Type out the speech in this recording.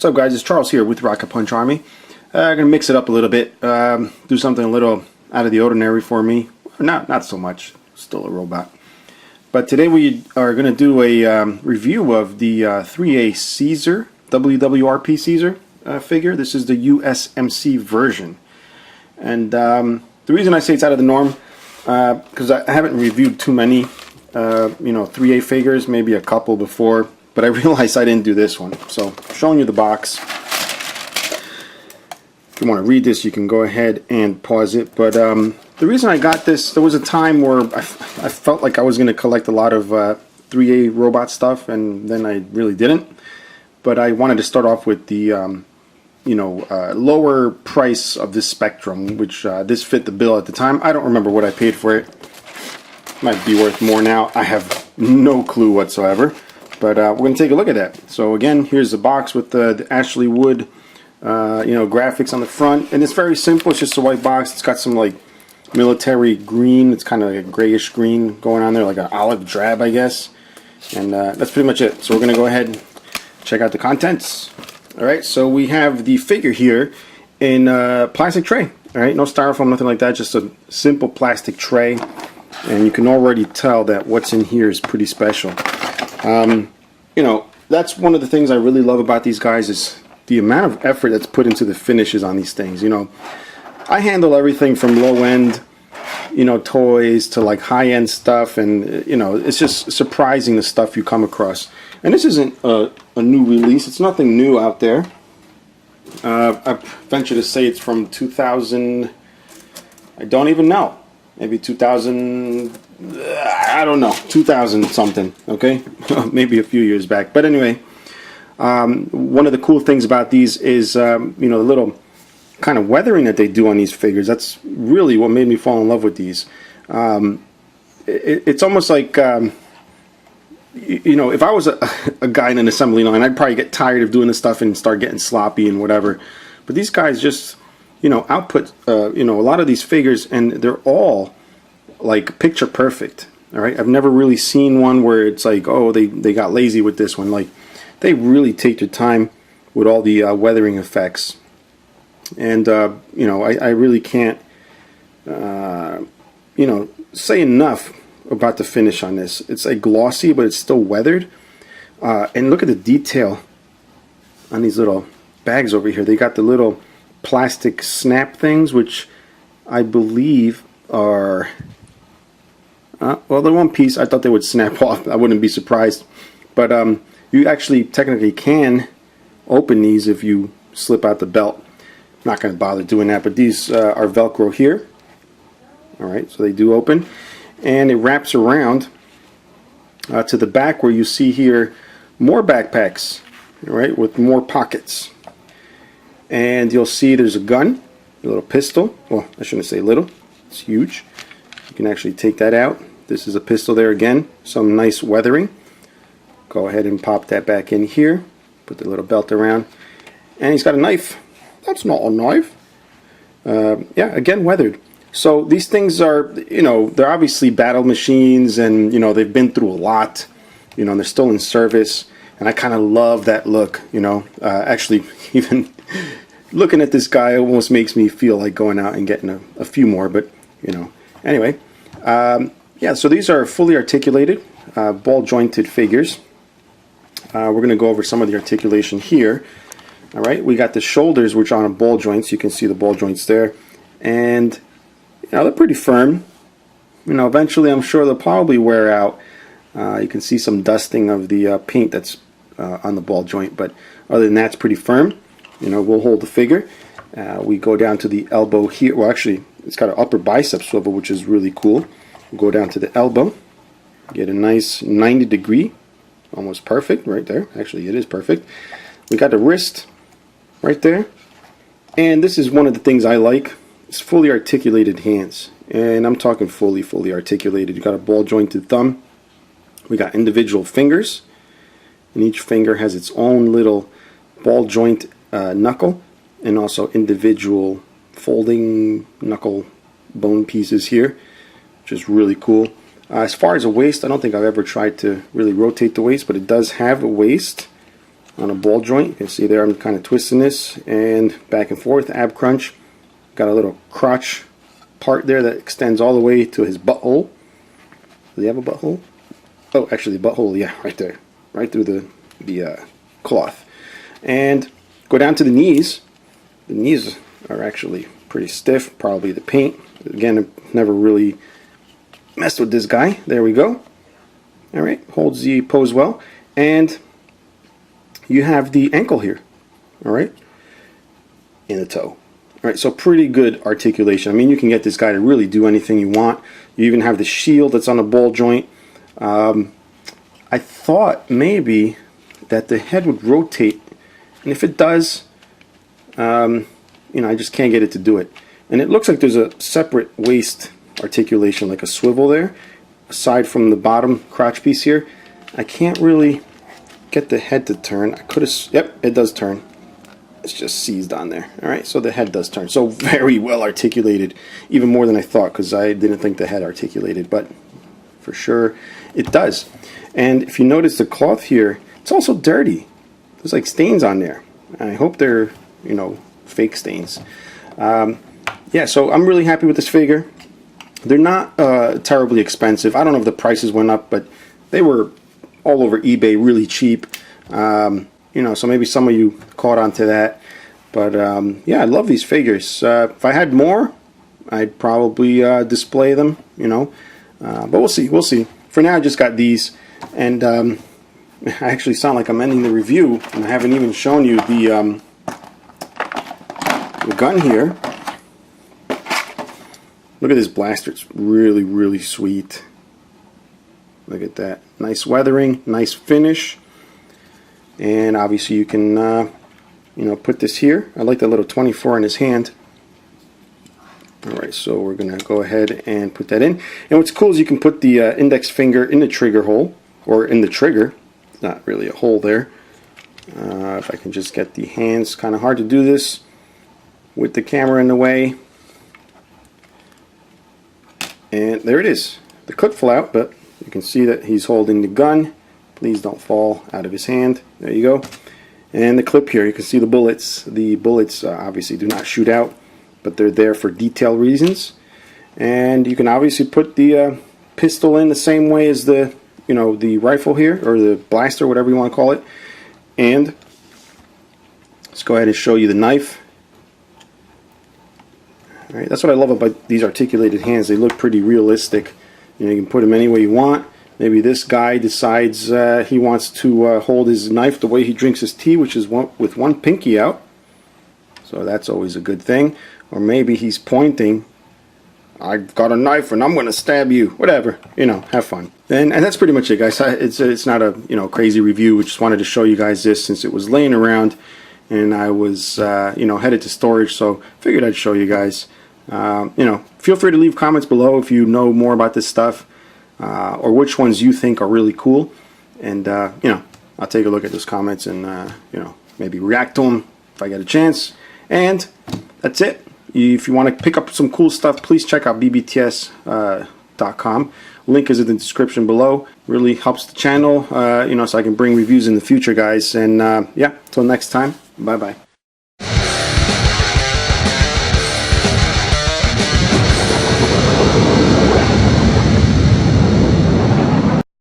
What's up, guys? It's Charles here with Rocket Punch Army. I'm going to mix it up a little bit, do something a little out of the ordinary for me. Not so much, still a robot. But today we are going to do a review of the 3A Caesar, WWRP Caesar figure. This is the USMC version. And the reason I say it's out of the norm, because I haven't reviewed too many 3A figures, maybe a couple before, but I realized I didn't do this one. So I'm showing you the box. If you want to read this, you can go ahead and pause it. But the reason I got this, there was a time where I felt like I was going to collect a lot of 3A robot stuff, and then I really didn't. But I wanted to start off with the lower price of this Spectrum, which this fit the bill at the time. I don't remember what I paid for it. Might be worth more now. I have no clue whatsoever. But we're going to take a look at that. So again, here's the box with the Ashley Wood, graphics on the front, and it's very simple. It's just a white box. It's got some like military green. It's kind of like a grayish green going on there, like an olive drab, I guess. And that's pretty much it. So we're going to go ahead and check out the contents. All right. So we have the figure here in a plastic tray. All right, no styrofoam, nothing like that. Just a simple plastic tray, and you can already tell that what's in here is pretty special. That's one of the things I really love about these guys is the amount of effort that's put into the finishes on these things. I handle everything from low-end, toys to like high-end stuff, and it's just surprising the stuff you come across. And this isn't a new release. It's nothing new out there. I venture to say it's from 2000. I don't even know. Maybe 2000. I don't know, 2000 something, okay? Maybe a few years back. But anyway, one of the cool things about these is, the little kind of weathering that they do on these figures. That's really what made me fall in love with these. It's almost like, if I was a guy in an assembly line, I'd probably get tired of doing this stuff and start getting sloppy and whatever. But these guys just, output, a lot of these figures, and they're all like picture perfect. All right, I've never really seen one where it's like, oh, they got lazy with this one. Like, they really take their time with all the weathering effects. And I really can't say enough about the finish on this. It's like glossy, but it's still weathered. And look at the detail on these little bags over here. They got the little plastic snap things, which I believe are well, they're one piece. I thought they would snap off. I wouldn't be surprised. But you actually technically can open these if you slip out the belt. I'm not going to bother doing that, but these are Velcro here. Alright, so they do open. And it wraps around to the back where you see here more backpacks, right, with more pockets. And you'll see there's a gun, a little pistol. Well, I shouldn't say little. It's huge. You can actually take that out. This is a pistol there again. Some nice weathering. Go ahead and pop that back in here. Put the little belt around. And he's got a knife. That's not a knife. Yeah, again, weathered. So these things are, they're obviously battle machines, and, they've been through a lot. And they're still in service. And I kind of love that look, Actually, even looking at this guy almost makes me feel like going out and getting a few more. But, anyway. Yeah, so these are fully articulated, ball jointed figures. We're going to go over some of the articulation here. All right, we got the shoulders, which are on a ball joint, so you can see the ball joints there. And, they're pretty firm. Eventually I'm sure they'll probably wear out. You can see some dusting of the paint that's on the ball joint, but other than that, it's pretty firm. We'll hold the figure. We go down to the elbow here. Well, actually, it's got an upper bicep swivel, which is really cool. We'll go down to the elbow. Get a nice 90 degree. Almost perfect right there. Actually, it is perfect. We got the wrist right there. And this is one of the things I like. It's fully articulated hands. And I'm talking fully articulated. You got a ball jointed thumb. We got individual fingers. And each finger has its own little ball joint knuckle. And also individual folding knuckle bone pieces here, which is really cool. As far as a waist, I don't think I've ever tried to really rotate the waist, but it does have a waist. on a ball joint. You can see there I'm kind of twisting this and back and forth, ab crunch. Got a little crotch part there that extends all the way to his butthole. Does he have a butthole? Oh, actually the butthole, yeah, right there. Right through the cloth. And go down to the knees. The knees are actually pretty stiff, probably the paint. Again, I've never really messed with this guy. There we go. Alright, holds the pose well. And you have the ankle here. Alright, in the toe. Alright, so pretty good articulation. I mean, you can get this guy to really do anything you want. You even have the shield that's on the ball joint. I thought maybe that the head would rotate, and if it does, I just can't get it to do it. And it looks like there's a separate waist articulation, like a swivel there, aside from the bottom crotch piece here. I can't really get the head to turn. I could have, yep, it does turn. It's just seized on there. Alright, so the head does turn. So very well articulated, even more than I thought, because I didn't think the head articulated, but for sure it does. And if you notice the cloth here, it's also dirty. There's like stains on there. I hope they're, fake stains. Yeah, so I'm really happy with this figure. They're not terribly expensive. I don't know if the prices went up, but they were all over eBay, really cheap. So maybe some of you caught on to that. But yeah, I love these figures. If I had more, I'd probably display them, but we'll see. We'll see. For now, I just got these. And I actually sound like I'm ending the review, and I haven't even shown you the gun here. Look at this blaster. It's really, really sweet. Look at that. Nice weathering, nice finish. And obviously you can, put this here. I like that little 24 in his hand. Alright, so we're going to go ahead and put that in. And what's cool is you can put the index finger in the trigger hole, or in the trigger. It's not really a hole there. If I can just get the hands, kind of hard to do this with the camera in the way. And there it is. The clip fell out, but you can see that he's holding the gun. Please don't fall out of his hand. There you go. And the clip here, you can see the bullets. The bullets obviously do not shoot out, but they're there for detail reasons. And you can obviously put the pistol in the same way as the the rifle here, or the blaster, whatever you want to call it. And let's go ahead and show you the knife. Alright, that's what I love about these articulated hands. They look pretty realistic. You can put them any way you want. Maybe this guy decides he wants to hold his knife the way he drinks his tea, which is with one pinky out. So that's always a good thing. Or maybe he's pointing, I've got a knife and I'm going to stab you. Whatever, have fun. And that's pretty much it, guys. It's not a crazy review. We just wanted to show you guys this since it was laying around and I was headed to storage. So figured I'd show you guys. Feel free to leave comments below if you know more about this stuff. Or which ones you think are really cool, and I'll take a look at those comments and maybe react to them if I get a chance. And that's it. If you want to pick up some cool stuff, please check out bbts.com. Link is in the description below. Really helps the channel, so I can bring reviews in the future, guys. And yeah, till next time, bye bye.